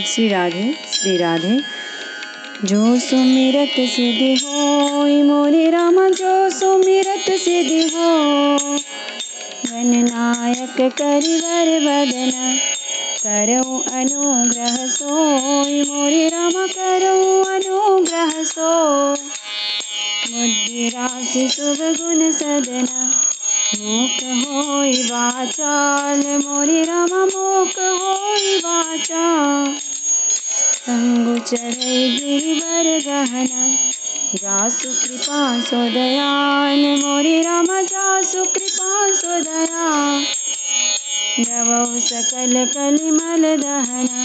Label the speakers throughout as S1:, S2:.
S1: श्री राधे श्री राधे। जो सुमिरत सिद्धि होई मोरे रामा, जो सुमिरत सिद्धि हो। गणनायक करिवर बदन, करो अनुग्रह सोई मोरे रामा, करो अनुग्रह सो। बुद्धि राशि शुभ गुण सदना, मूक होई वाचाल मोरे रामा, मूक होई वाचाल। संगु चढ़ई गिरिवर गहना, जासु कृपा सो दयाल मोरे रामा, जासु कृपा सो दयाल। द्रवौ सकल कलिमल दहना,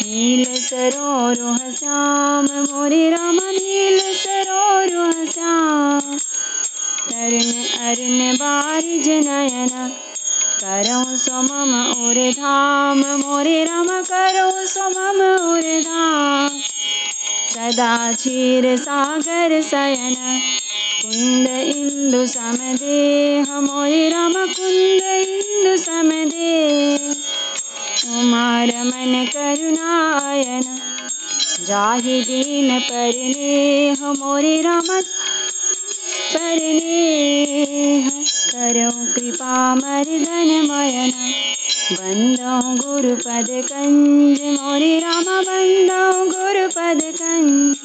S1: नील सरोरुह श्याम मोरे रामा, नील सरोरुह श्याम। तरुण अरुण बारिज नयना, करौ सो मम उर धाम मोरे रामा, करौ सो मम उर धाम। सदा क्षीर सागर शयन, कुंद इंदु समदेह मोरे रामा, कुंद इंदु समदेह। उमा रमन करुणायन, जाहि दीन परनेह मोरे रामा, परनेह। करौ कृपा मर्दन मयन, बंदौ गुरुपद कंज मोरे रामा, बंदौ गुरुपद कंज।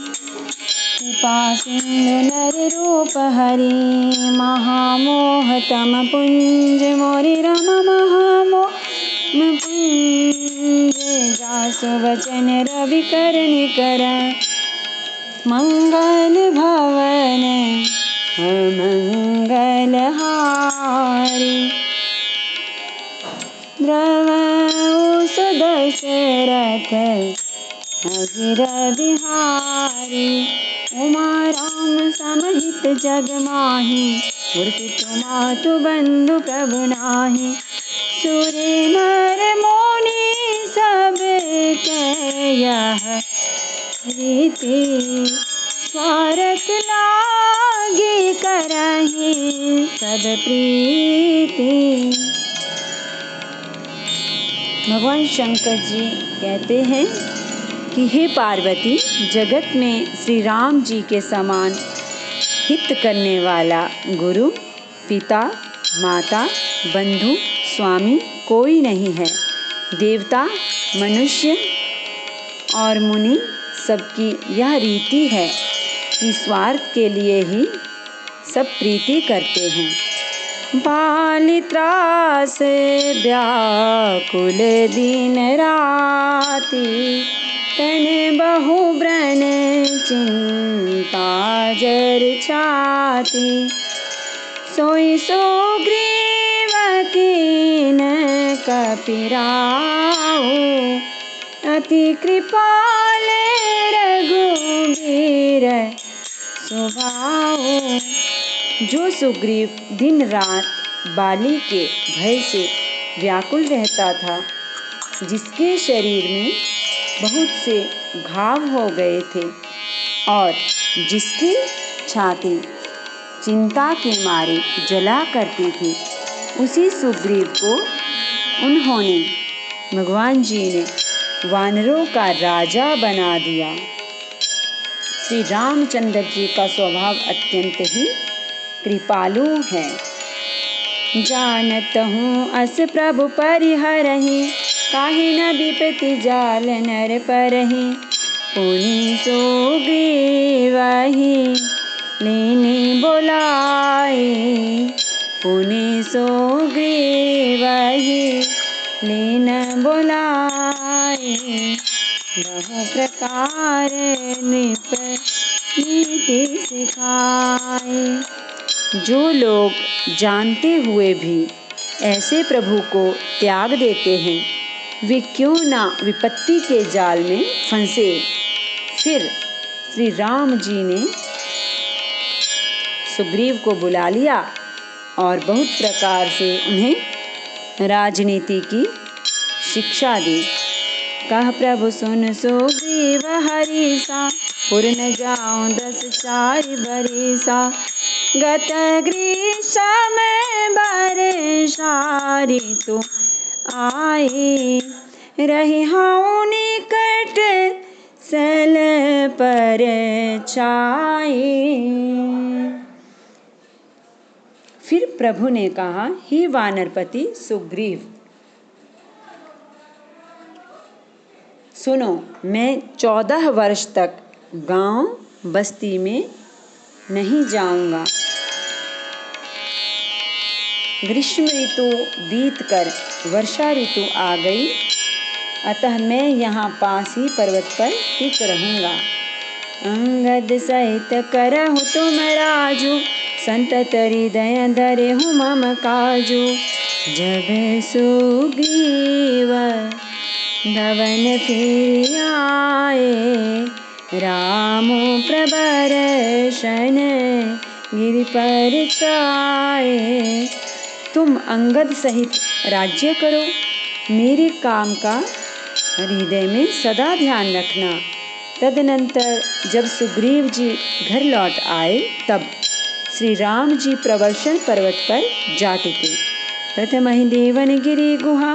S1: कृपा सिंधु नर रूप हरि, महामोह तम पुंज मोरे रामा, महामोह पुंज। जासु वचन रवि कर निकर, मंगल भवन मंगल हारी। द्रवौ सो दशरथ अजिर बिहारी। उमा राम समहित जग माहि, मूर्ति मातु बंधु प्रभु नाही। सुर नर मुनि सब के यह रीति, स्वार्थ लागी करहि सब प्रीति। भगवान शंकर जी कहते हैं कि हे पार्वती, जगत में श्री राम जी के समान हित करने वाला गुरु, पिता, माता, बंधु, स्वामी कोई नहीं है। देवता, मनुष्य और मुनि सबकी यह रीति है कि स्वार्थ के लिए ही सब प्रीति करते हैं। बाली त्रास व्याकुल दिन राति, तन बहु व्रण चिंता जर छाती। सोई सुग्रीव कीन कपिराऊ, अति कृपाल रघुबीर स्वभाव। जो सुग्रीव दिन रात बाली के भय से व्याकुल रहता था, जिसके शरीर में बहुत से घाव हो गए थे और जिसकी छाती चिंता के मारे जला करती थी, उसी सुग्रीव को उन्होंने, भगवान जी ने वानरों का राजा बना दिया। श्री रामचंद्र जी का स्वभाव अत्यंत ही कृपालु है। जानत हूँ अस प्रभु परिहरहि, काहे न विपत्ति जाल नर परहि। पुनि सुग्रीवहि लीनि बोलाए, पुनि सुग्रीवहि लीन बोलाए। बहु प्रकार नृप नीति सिखाए। जो लोग जानते हुए भी ऐसे प्रभु को त्याग देते हैं, वे क्यों ना विपत्ति के जाल में फंसे। फिर श्री राम जी ने सुग्रीव को बुला लिया और बहुत प्रकार से उन्हें राजनीति की शिक्षा दी। कह प्रभु सुन सुग्रीव हरीसा, पूर्ण जाऊं 10 4 बरिसा। गत ग्रीष्म बर ऋतु आए, रहे हाउ निकट सल पर छाए। फिर प्रभु ने कहा, हे वानरपति सुग्रीव, सुनो, मैं 14 वर्ष तक गांव बस्ती में नहीं जाऊंगा। ग्रीष्म ऋतु बीतकर वर्षा ऋतु आ गई, अतः मैं यहाँ पास ही पर्वत पर टिक रहूंगा। अंगद सहित करहु तुम राजू, संतत हृदय धरेहु मम काजू। जब सुग्रीव धवन फिर आए, रामो प्रबर शन गिरि पर छाए। तुम अंगद सहित राज्य करो, मेरे काम का हृदय में सदा ध्यान रखना। तदनंतर जब सुग्रीव जी घर लौट आए, तब श्री राम जी प्रवर्षण पर्वत पर जा टिके। प्रथम ही देवन गिरि गुहा,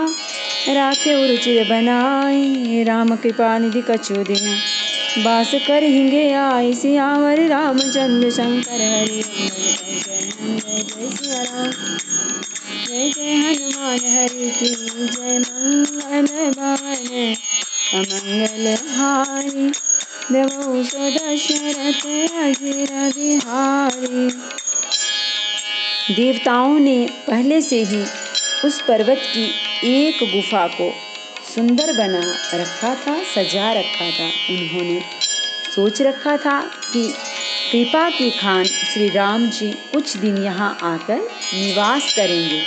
S1: राखे उरुचिर बनाए। राम कृपा निधि कछु दिन, बास कर हिंगे आए। सियावर रामचंद्र शंकर हरि, जय सिया राम, जय जय हनुमान हरि की जय। मंगल भवन अमंगल हारी, देवौ सो दशरथ अजिर बिहारी। देवताओं ने पहले से ही उस पर्वत की एक गुफा को सुंदर बना रखा था, सजा रखा था। उन्होंने सोच रखा था कि कृपा की खान श्री राम जी कुछ दिन यहाँ आकर निवास करेंगे।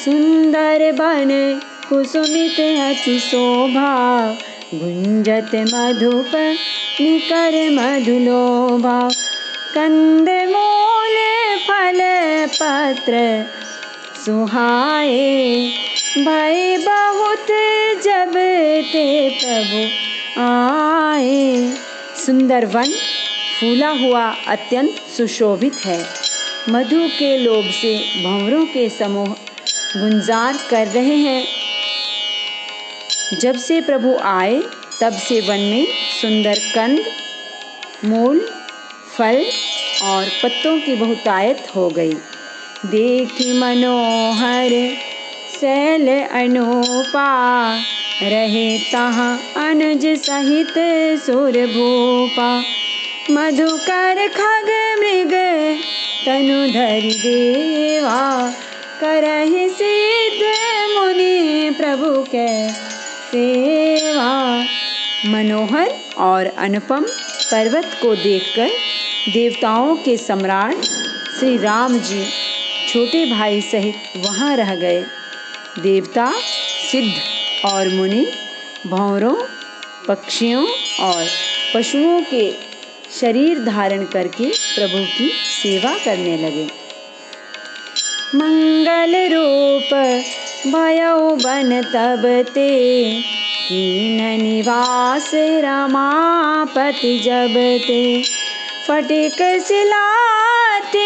S1: सुंदर बन कुसुमित अति शोभा, गुंजत मधुप निकर मधुलोभा। कंद मूल फल पत्र सुहाए, भय बहुत जब ते प्रभु आए। सुंदर वन फूला हुआ अत्यंत सुशोभित है। मधु के लोभ से भंवरों के समूह गुंजार कर रहे हैं। जब से प्रभु आए, तब से वन में सुंदर कंद, मूल, फल और पत्तों की बहुतायत हो गई। देखी मनोहर शैल अनूपा, रहे तहाँ अनुज सहित सुर भूपा। मधुकर खग मृग तनु धरि देवा, करहि सिद्ध मुनि प्रभु के सेवा। मनोहर और अनुपम पर्वत को देखकर देवताओं के सम्राट श्री राम जी छोटे भाई सहित वहाँ रह गए। देवता, सिद्ध और मुनि भंवरों, पक्षियों और पशुओं के शरीर धारण करके प्रभु की सेवा करने लगे। मंगल रूप भयउ बन तब ते, कीन निवास रमापति जब ते। फटिक सिलाते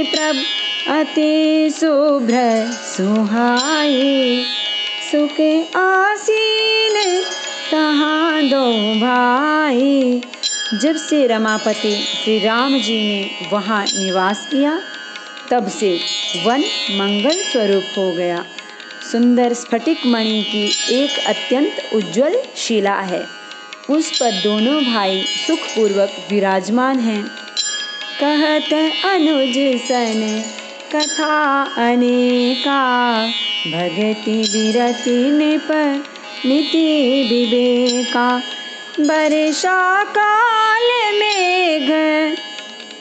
S1: प्रभ अति शुभ्र सुहाए, सुख आसीन तहाँ दो भाई। जब से रमापति श्री राम जी ने वहाँ निवास किया, तब से वन मंगल स्वरूप हो गया। सुंदर स्फटिक मणि की एक अत्यंत उज्जवल शिला है, उस पर दोनों भाई सुखपूर्वक विराजमान हैं। कहत अनुज सन कथा अनेका, भगति विरति निप नीति विवेका। वर्षा काल मेघ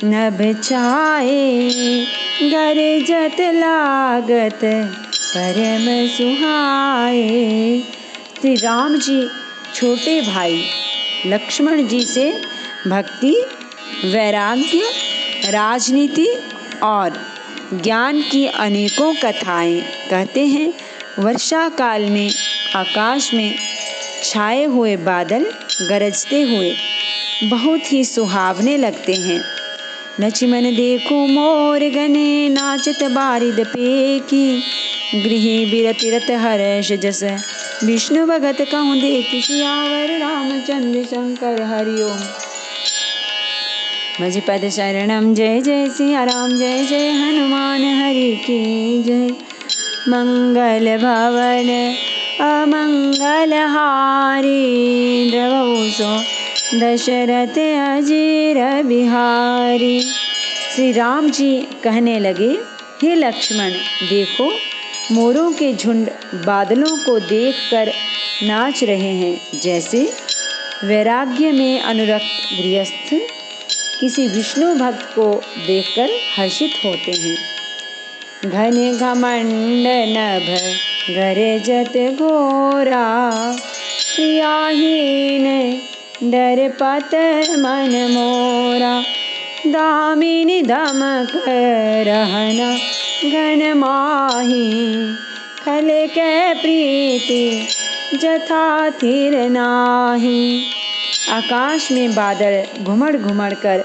S1: नभ छाए, गरजत लागत परम सुहाए। श्री राम जी छोटे भाई लक्ष्मण जी से भक्ति, वैराग्य, राजनीति और ज्ञान की अनेकों कथाएं कहते हैं। वर्षा काल में आकाश में छाए हुए बादल गरजते हुए बहुत ही सुहावने लगते हैं। लक्ष्मण देखो मोर गने, नाचत बारिद पेकी। गृही बिरति रत हर्ष जस, विष्णु भगत कहूँ देखि। सियावर रामचंद्र शंकर हरि ओम। भज पद शरणम जय जय सिया राम, जय जय हनुमान हरि की जय। मंगल भवन अमंगल हारी, द्रवहु सो दशरथ अजीर बिहारी। श्री राम जी कहने लगे, हे लक्ष्मण देखो, मोरों के झुंड बादलों को देखकर नाच रहे हैं, जैसे वैराग्य में अनुरक्त गृहस्थ किसी विष्णु भक्त को देखकर हर्षित होते हैं। घन घमंड नभ गरजत घोरा, प्रियाहीन डरपत मन मोरा। दामिनी दमक रहना घन माही, खल के प्रीति जथा थिर नाही। आकाश में बादल घुमड़ घुमड़ कर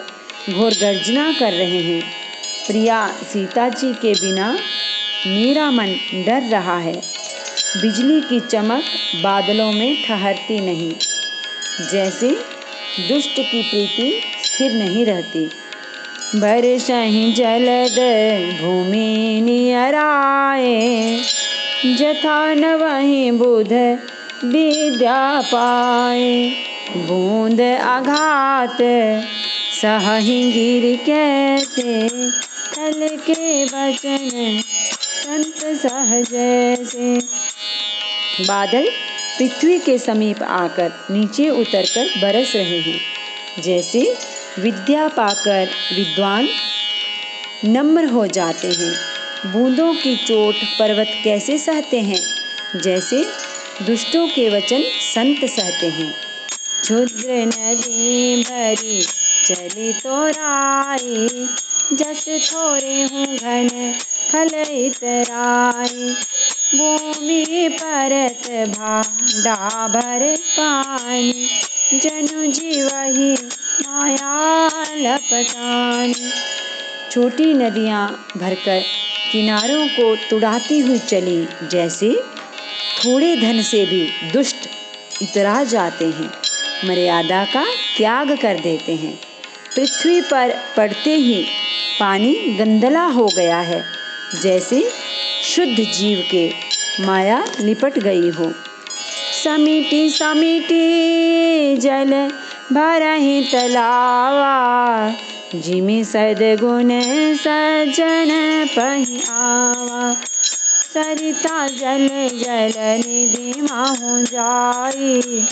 S1: घोर गर्जना कर रहे हैं। प्रिया सीता जी के बिना मेरा मन डर रहा है। बिजली की चमक बादलों में ठहरती नहीं, जैसे दुष्ट की प्रीति स्थिर नहीं रहती। बरसहि जलद भूमि नियराए, जथा न वहीं बुध विद्या पाए। बूंद आघात सहहि गिर कैसे, खल के वचन संत सहज से। बादल पृथ्वी के समीप आकर नीचे उतरकर बरस रहे हैं, जैसे विद्या पाकर विद्वान नम्र हो जाते हैं। बूंदों की चोट पर्वत कैसे सहते हैं, जैसे दुष्टों के वचन संत सहते हैं। क्षुद्र नदी भरी चली तो राई, जस थोरे हूँ घन खल इतराई। भूमि परत भांडा भर पानी, जनु जीवहि माया लपटानी। छोटी नदियाँ भरकर किनारों को तुड़ाती हुई चली, जैसे थोड़े धन से भी दुष्ट इतरा जाते हैं, मर्यादा का त्याग कर देते हैं। पृथ्वी पर पड़ते ही पानी गंदला हो गया है, जैसे शुद्ध जीव के माया लिपट गई हो। समीटी समीटी जल भरहि तलावा, जिमि सद्गुण सज्जन पहि आवा। सरिता जल जल निधि माहु जाई,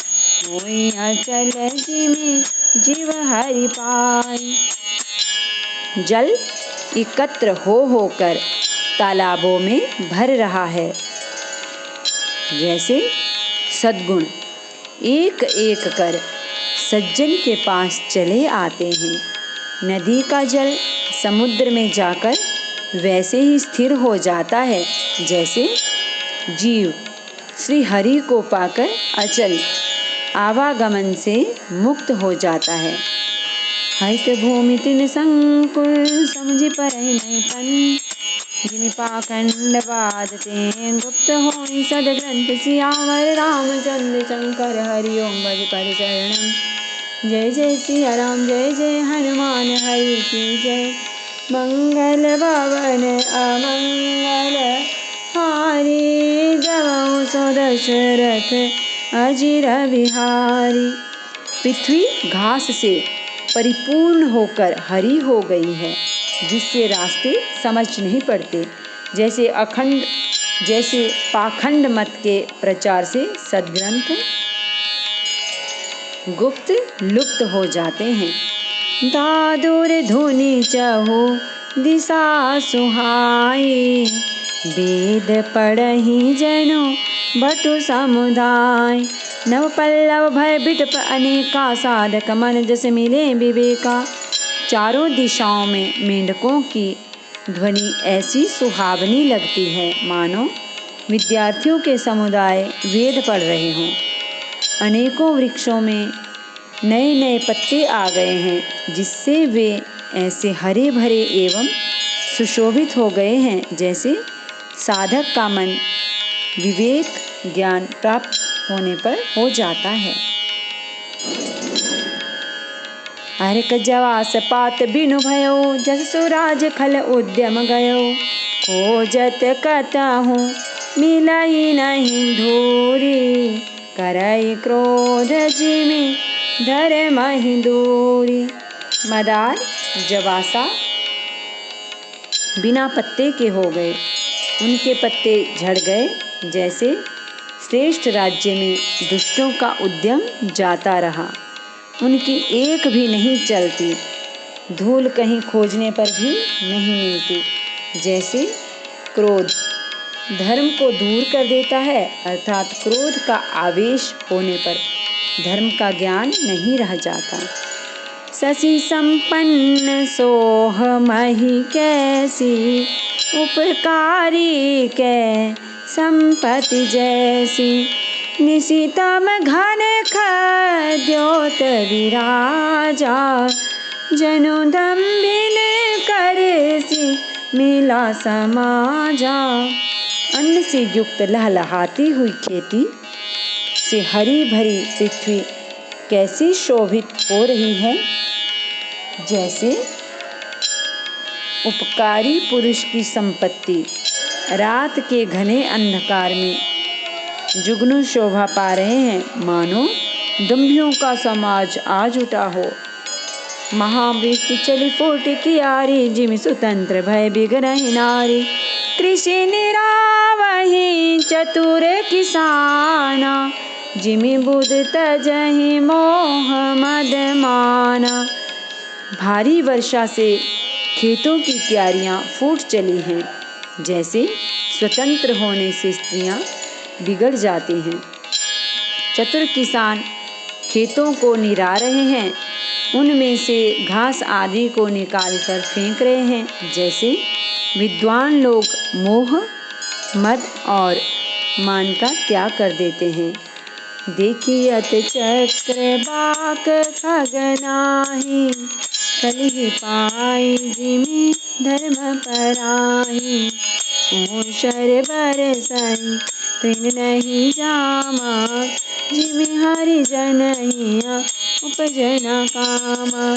S1: होई अचल जिमि जीव हरि पाई। जल एकत्र हो होकर तालाबों में भर रहा है, जैसे सद्गुण एक एक कर सज्जन के पास चले आते हैं। नदी का जल समुद्र में जाकर वैसे ही स्थिर हो जाता है, जैसे जीव श्री हरि को पाकर अचल आवागमन से मुक्त हो जाता है। हरित भूमि तिन संकुल, समझि परहि नहीं पन। जिमि पाखंड बाधते, गुप्त होई सदग्रंथ। सियावर रामचंद्र शंकर हरि ओम। भज पद शरणम जय जय सिया राम, जय जय हनुमान हरि की जय। मंगल भवन अमंगल हारी, द्रवहु सो दशरथ अजीर बिहारी। पृथ्वी घास से परिपूर्ण होकर हरी हो गई है, जिससे रास्ते समझ नहीं पड़ते। जैसे पाखंड मत के प्रचार से सद्ग्रंथ गुप्त लुप्त हो जाते हैं। दादुर धुनि चहु दिशा सुहाई, वेद पढ़हि जनु बटु समुदाय। नव पल्लव भय बिटप अनेका, साधक मन जस मिले विवेका। चारों दिशाओं में मेंढकों की ध्वनि ऐसी सुहावनी लगती है, मानो विद्यार्थियों के समुदाय वेद पढ़ रहे हों। अनेकों वृक्षों में नए नए पत्ते आ गए हैं, जिससे वे ऐसे हरे भरे एवं सुशोभित हो गए हैं जैसे साधक का मन विवेक ज्ञान प्राप्त होने पर हो जाता है। हरक जवास पात बिनु भयो, जस सुराज खल उद्यम गयो। खोजत कतहु मिलई नहीं धूरी, करई क्रोध जिमि धर्महि दूरी। मदार जवासा बिना पत्ते के हो गए, उनके पत्ते झड़ गए, जैसे श्रेष्ठ राज्य में दुष्टों का उद्यम जाता रहा, उनकी एक भी नहीं चलती, धूल कहीं खोजने पर भी नहीं मिलती। जैसे क्रोध धर्म को दूर कर देता है, अर्थात क्रोध का आवेश होने पर धर्म का ज्ञान नहीं रह जाता। शशि संपन्न सोह मही कैसी, उपकारी कै संपत्ति जैसी। निशितम घन खद्योत विराजा, जनु दम्भिन करसी मिला समाजा। अन्न से युक्त लहलहाती हुई खेती से हरी भरी पृथ्वी कैसी शोभित हो रही है, जैसे उपकारी पुरुष की संपत्ति रात के घने अंधकार में जुगनू शोभा पा रहे हैं, मानो दंभियों का समाज आज उठा हो। महावृष्टि चली फूट कियारी, जिमि स्वतंत्र भय बिगड़हि नारी। कृषि निरावहि चतुर किसाना, जिमि बुध तजहि मोह मद माना। भारी वर्षा से खेतों की क्यारियां फूट चली हैं, जैसे स्वतंत्र होने से स्त्रियां बिगड़ जाती हैं। चतुर किसान खेतों को निरा रहे हैं, उनमें से घास आदि को निकालकर फेंक रहे हैं, जैसे विद्वान लोग मोह मद और मान का त्याग कर देते हैं। देखियत चक्र बाक खगनाहि, कलिहि पाई जिमि धर्म पराहि। ओषर बरसहि तृण नहीं जामा, जिमि हरि जनहिया उपजना कामा।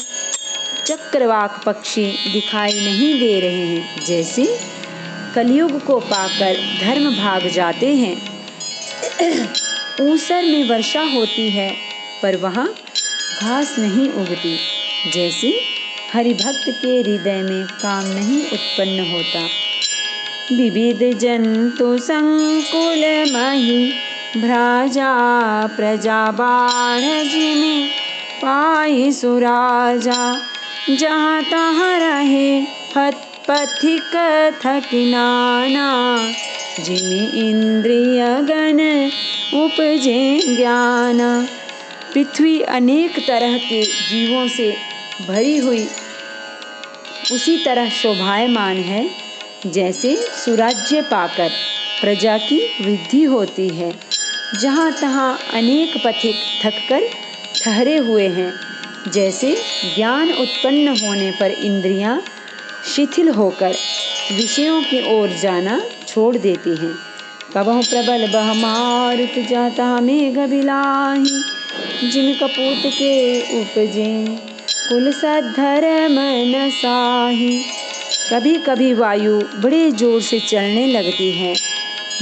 S1: चक्रवाक पक्षी दिखाई नहीं दे रहे हैं, जैसे कलयुग को पाकर धर्म भाग जाते हैं। ऊसर में वर्षा होती है, पर वहाँ घास नहीं उगती, जैसे हरिभक्त के हृदय में काम नहीं उत्पन्न होता। विविध जंतु संकुल मही, भ्राजा प्रजा बाढ़ जिमि पाई सुराजा। जहाँ तहाँ रहे पथिक थकिनाना, जिमि इंद्रिय गण उपजे ज्ञाना। पृथ्वी अनेक तरह के जीवों से भरी हुई उसी तरह शोभायमान है, जैसे सुराज्य पाकर प्रजा की वृद्धि होती है। जहाँ तहाँ अनेक पथिक थककर ठहरे हुए हैं, जैसे ज्ञान उत्पन्न होने पर इंद्रियां शिथिल होकर विषयों की ओर जाना छोड़ देती हैं। कबहु प्रबल बह मारुत, जाता मेघ बिलाहि। जिमि कपूत के उपजे, कुल सद्धर्म न साहि। कभी कभी वायु बड़े जोर से चलने लगती है,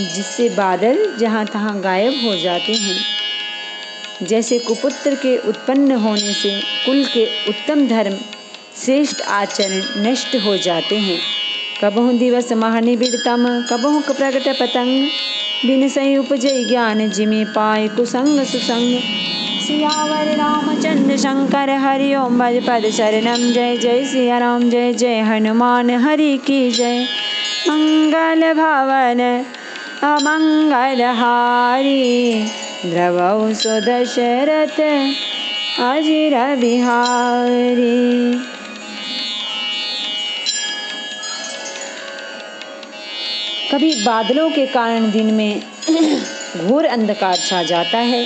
S1: जिससे बादल जहाँ तहाँ गायब हो जाते हैं। जैसे कुपुत्र के उत्पन्न होने से कुल के उत्तम धर्म श्रेष्ठ आचरण नष्ट हो जाते हैं। कबहु दिवस महानिबिड़तम, कबहु प्रगट पतंग। बिन सही उपजय ज्ञान, जिमि पाए कुसंग सुसंग। सियावर रामचंद्र शंकर हरि ओम भज पद शरणम। जय जय सिया राम, जय जय हनुमान हरि की जय। मंगल भवन अमंगल हारी, द्रवौ सो दशरथ अजिर बिहारी। कभी बादलों के कारण दिन में घोर अंधकार छा जाता है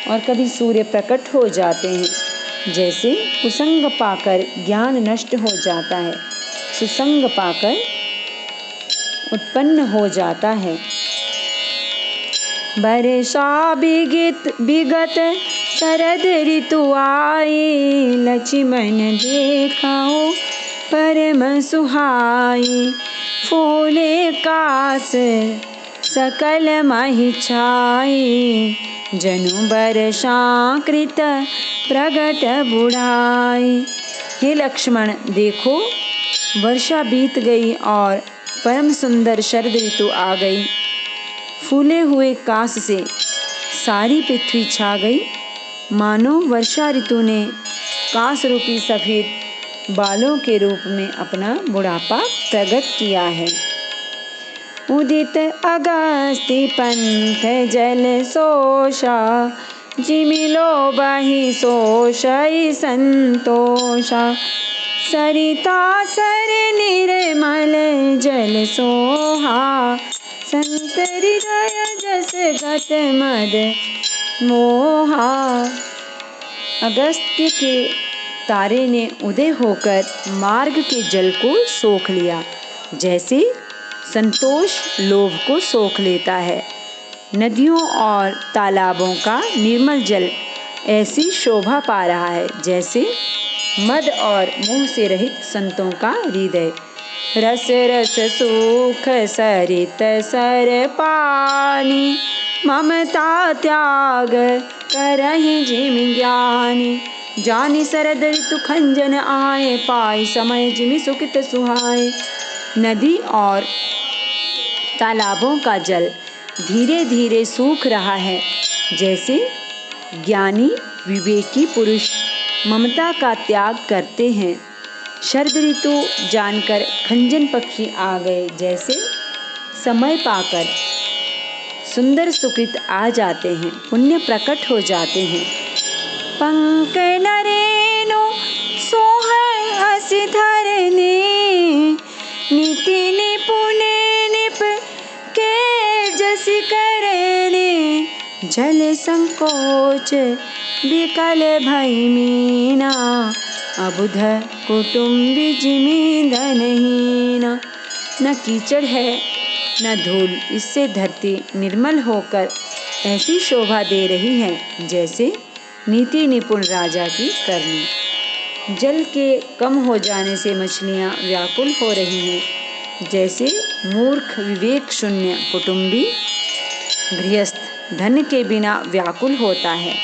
S1: और कभी सूर्य प्रकट हो जाते हैं। जैसे कुसंग पाकर ज्ञान नष्ट हो जाता है, सुसंग पाकर उत्पन्न हो जाता है। बरसा बिगत शरद ऋतु आई, लक्ष्मण देखाओ परम सुहाई। फूले कास सकल महि छाई, जनु बरसा कृत प्रगट बुढ़ाई। हे लक्ष्मण, देखो वर्षा बीत गई और परम सुंदर शरद ऋतु आ गई। फूले हुए कास से सारी पृथ्वी छा गई, मानो वर्षा ऋतु ने कास रूपी सफेद बालों के रूप में अपना बुढ़ापा प्रकट किया है। उदित अगस्त्य पंथ जल सोषा, जिमिलो बहि सोषई संतोषा। सरिता सर निर्मल जल सोहा, संत हृदय जस गत मद मोहा। अगस्त्य के तारे ने उदय होकर मार्ग के जल को सोख लिया, जैसे संतोष लोभ को सोख लेता है। नदियों और तालाबों का निर्मल जल ऐसी शोभा पा रहा है, जैसे मद और मोह से रहित संतों का हृदय। रस रस सुख सरित सर पानी, ममता त्याग करहि जिमि ज्ञानी। जानि शरद ऋतु खंजन आए, पाई समय जिमि सुखित सुहाए। नदी और तालाबों का जल धीरे धीरे सूख रहा है, जैसे ज्ञानी विवेकी पुरुष ममता का त्याग करते हैं। शरद ऋतु जानकर खंजन पक्षी आ गए, जैसे समय पाकर सुंदर सुकृत आ जाते हैं, पुण्य प्रकट हो जाते हैं। पंक नरेनु सोह हसि धरने, नीति निपुण निप के जस करने। जल संकोच विकल भई मीना, अबुध कुटुम्बी जिमि धनहीना। न कीचड़ है न धूल, इससे धरती निर्मल होकर ऐसी शोभा दे रही है, जैसे नीति निपुण राजा की करनी। जल के कम हो जाने से मछलियाँ व्याकुल हो रही हैं, जैसे मूर्ख विवेक शून्य कुटुंबी गृहस्थ धन के बिना व्याकुल होता है।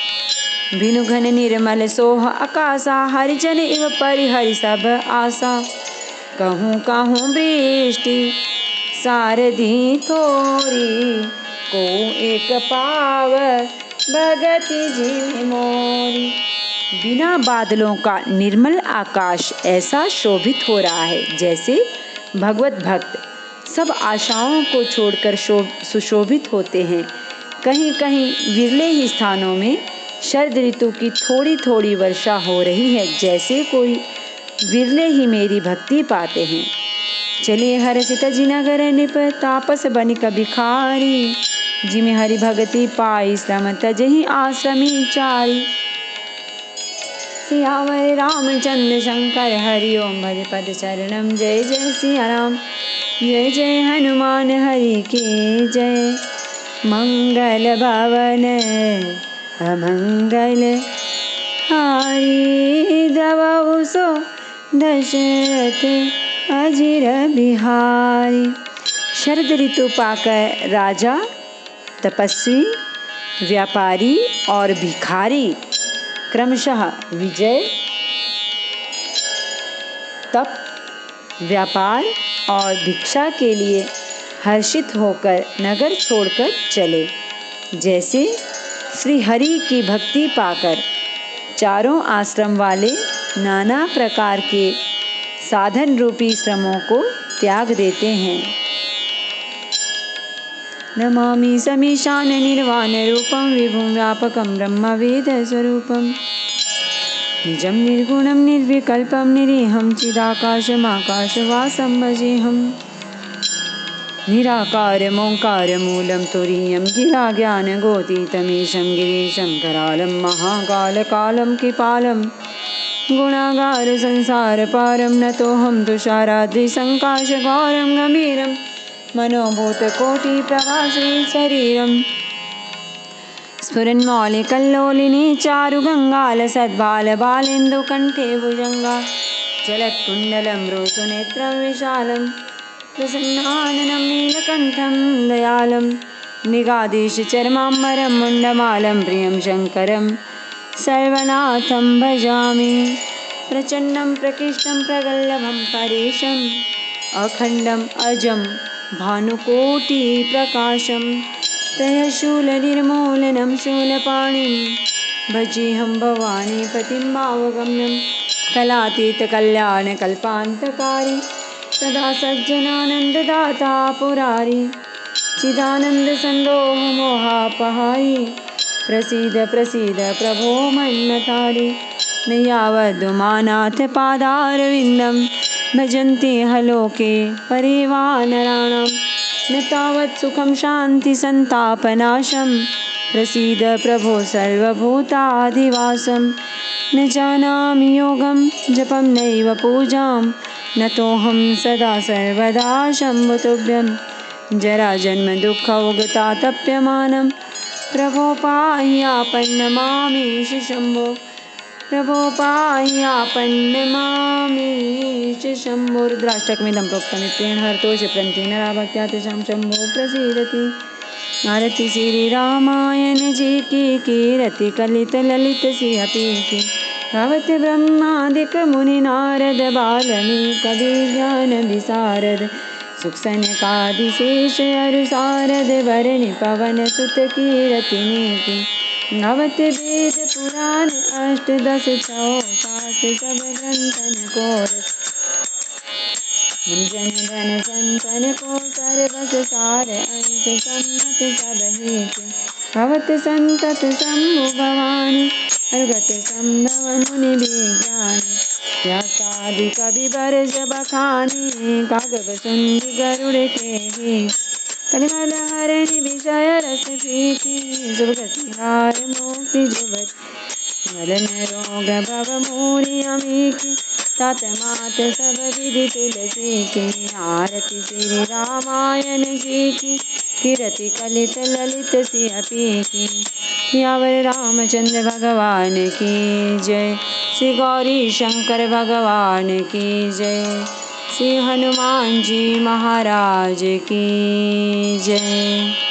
S1: बिनु घन निर्मल सोह आकाशा, हरिजन इव परिहरि सब आशा। कहूँ कहूँ वृष्टि सारधि थोरी, को एक पाव भगति जिमि मोरी। बिना बादलों का निर्मल आकाश ऐसा शोभित हो रहा है, जैसे भगवत भक्त सब आशाओं को छोड़कर सुशोभित होते हैं। कहीं कहीं विरले ही स्थानों में शरद ऋतु की थोड़ी थोड़ी वर्षा हो रही है, जैसे कोई विरले ही मेरी भक्ति पाते हैं। चले हर्षित जिनगर निप, तापस बनिक भिखारी। जिमि हरि भगति पाई, श्रम तजहि आश्रमी चारी। सियावर रामचंद्र शंकर हरि ओम, भज पद चरणम। जय जय सिया राम, जय जय हनुमान हरि के जय। मंगल भवन अमंगल हारी, द्रवहु सो दशरथ अजिर बिहारी। शरद ऋतु पाकर राजा, तपस्वी, व्यापारी और भिखारी क्रमशः विजय, तप, व्यापार और भिक्षा के लिए हर्षित होकर नगर छोड़कर चले। जैसे श्री हरि की भक्ति पाकर चारों आश्रम वाले नाना प्रकार के साधन रूपी श्रमों को त्याग देते हैं। नमामि समीशान निर्वाण रूपम, विभुं व्यापकं ब्रह्म वेद स्वरूपम। निजं निर्गुणं निर्विकल्पं निरीहं चिदाकाशमाकाशवासं भजेऽहम्। निराकारमोङ्कारमूलं तुरीयं गिराज्ञानगोतीतमीशं गिरीशं करालं महाकालकालं कृपालं। गुणागार संसार पारम नतोऽहं तुषाराद्रिसङ्काशगौरं गम्भीरं मनोभूतकोटिप्रवासी शरीरम् स्फुरन्मौलिकल्लोलिनी चारुगङ्गालसद्बालबालेन्दुकण्ठे भुजङ्गा जलत्कुण्डलं रोसुनेत्रं विशालं प्रसन्नाननं नीलकण्ठं दयालं निगादीशचर्माम्बरं मुण्डमालं प्रियं शङ्करं सर्वनाथं भजामि प्रचण्डं प्रकृष्टं प्रगल्भं परेशम् अखण्डम् अजं भानुकोटिप्रकाशं त्रयशूलनिर्मूलनं शूलपाणिं भजेऽहं भवानीपतिं भावगम्यं कलातीतकल्याणकल्पान्तकारी सदा सज्जनानन्ददाता पुरारी चिदानन्दसन्दोहमोहापहारी प्रसीद प्रसीद प्रभो मन्मथारी न यावदुमानाथ पादारविन्दं भजन्ति हलोके परिवानराणां न तावत् सुखं शान्तिसन्तापनाशं प्रसीद प्रभो सर्वभूताधिवासं न जानामि योगं जपं नैव पूजां नतोऽहं सदा सर्वदा शम्भो तुभ्यं जराजन्मदुःखौगतातप्यमानं प्रभो पाह्यापन्नमामीश शम्भो प्रभो पाह्यापन्नमामीश शम्भो रुद्राष्टकमिदं प्रोक्तमित्रेण हरतोषप्रन्ति नरा भक्त्या तेषां शम्भो प्रसीदति आरति श्री रामायण जी की कीरति कलित ललित सिंहपी की भवति ब्रह्मादिक मुनि नारद बाल्मीकि कवि ज्ञान विशारद सुखसनकादिशेष अरु सारद वरणि पवन सुत कीरति भवति वेद पुराण अष्टदश चौसाठ सब ग्रंथन कोर जन धन संतन को सर्वस सार अंश सम्मत सब हेत भवत संतत शंभु भवानी अर्गत संभव मुनि विज्ञानी व्यासादि कवि बरज बखानी कागब सुंदि गरुड़ के कलिमल हरणि विषय रस प्रीति सुभगति हार मुक्ति जुगत मलन रोग भव मूरि अमीति तात मात सब विधि तुलसी की आरती श्री रामायण जी की कीरति कलित ललित सिंहपी की सियावर रामचंद्र भगवान की जय श्री गौरी शंकर भगवान की जय श्री हनुमान जी महाराज की जय।